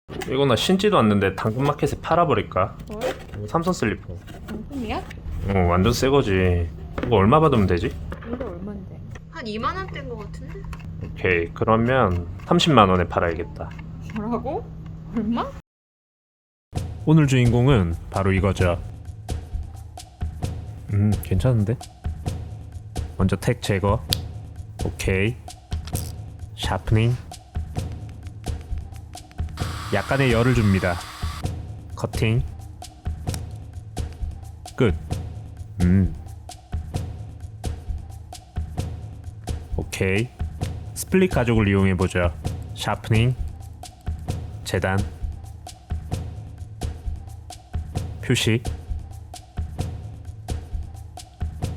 이거 나 신지도 않는데 당근마켓에 팔아버릴까? 뭘? 삼선 슬리퍼. 상품이야? 완전 새거지. 이거 얼마 받으면 되지? 이거 얼만데? 한 2만 원대인 것 같은데? 오케이, 그러면 30만 원에 팔아야겠다. 뭐라고? 얼마? 오늘 주인공은 바로 이거죠. 괜찮은데? 먼저 택 제거. 오케이. 샤프닝. 약간의 열을 줍니다. 커팅. 끝. 오케이. 스플릿 가죽을 이용해보죠. 샤프닝. 재단. 표시.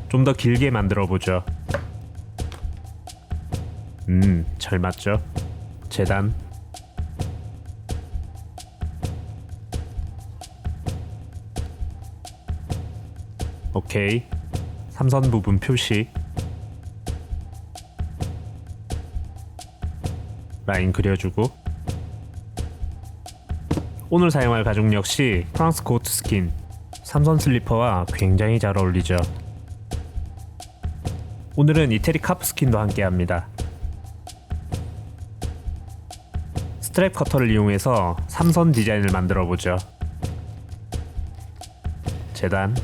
좀 더 길게 만들어보죠. 잘 맞죠? 재단. 오케이. 삼선 부분 표시. 라인 그려주고. 오늘 사용할 가죽 역시 프랑스 고트 스킨. 삼선 슬리퍼와 굉장히 잘 어울리죠. 오늘은 이태리 카프 스킨도 함께 합니다. 스트랩 커터를 이용해서 삼선 디자인을 만들어 보죠. 재단.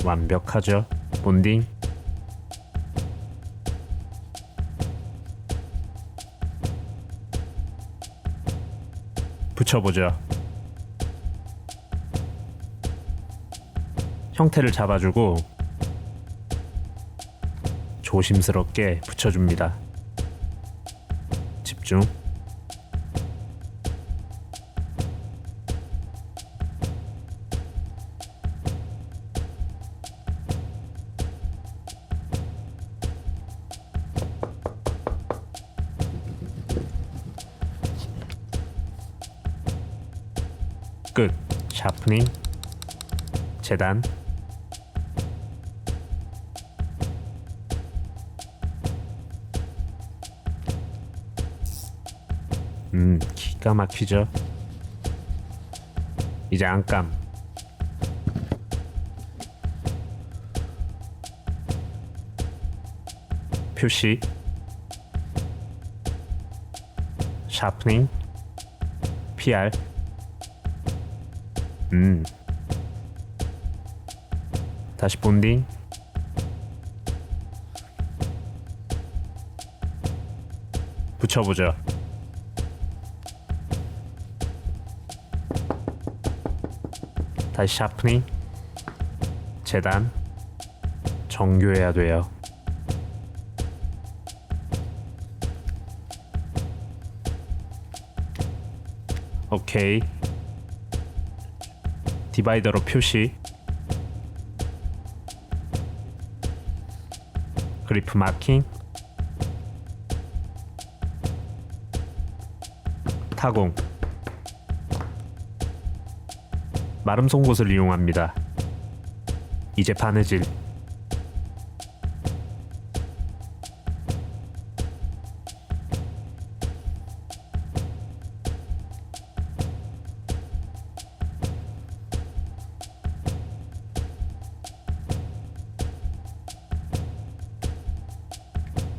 완벽하죠. 본딩. 붙여보죠. 형태를 잡아주고 조심스럽게 붙여줍니다. 집중. 끝. 샤프닝. 재단. 기가 막히죠. 이제 안감. 표시. 샤프닝. PR. 다시 본딩. 붙여보죠. 다시 샤프닝. 재단. 정교해야 돼요. 오케이. 디바이더로 표시. 그리프 마킹. 타공. 마름 송곳을 이용합니다. 이제 바느질.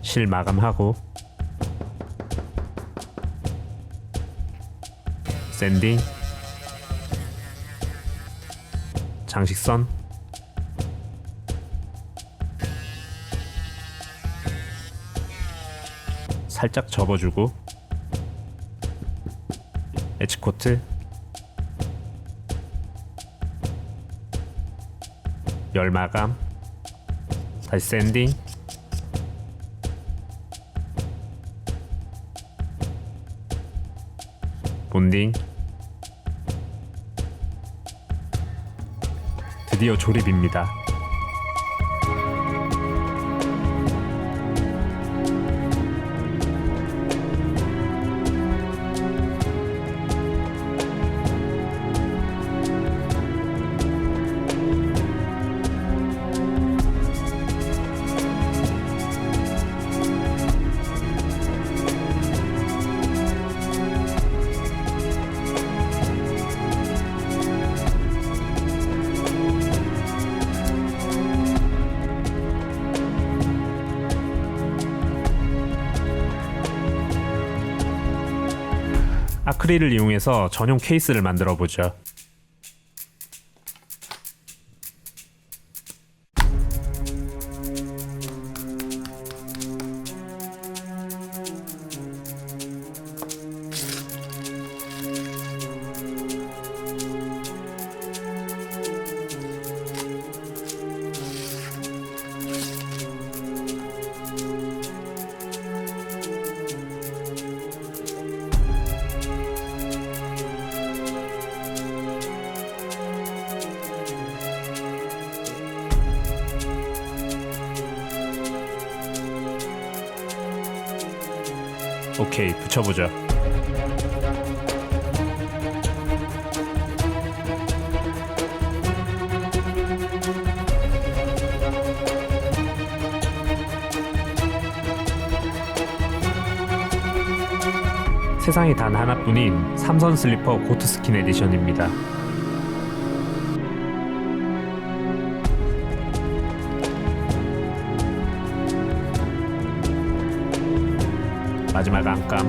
실 마감하고 샌딩. 장식선. 살짝 접어주고 엣지코트. 열 마감. 다시 샌딩. 본딩. 드디어 조립입니다. 아크릴을 이용해서 전용 케이스를 만들어 보죠. 오케이, 붙여보죠. 세상에 단 하나뿐인 삼선 슬리퍼 고트스킨 에디션입니다. 마지막 안감.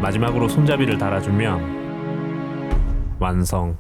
마지막으로 손잡이를 달아주면 완성.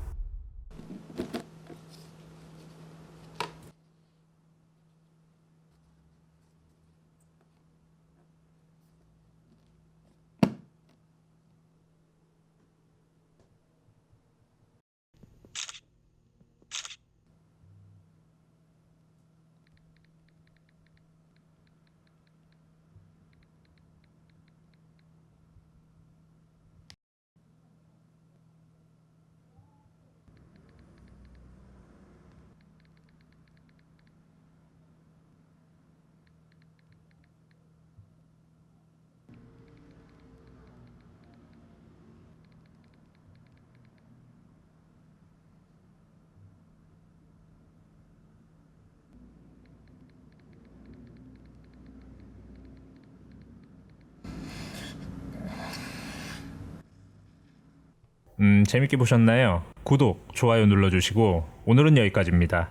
재밌게 보셨나요? 구독, 좋아요 눌러주시고 오늘은 여기까지입니다.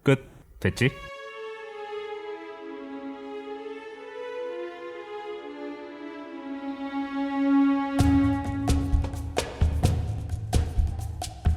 끝. 됐지?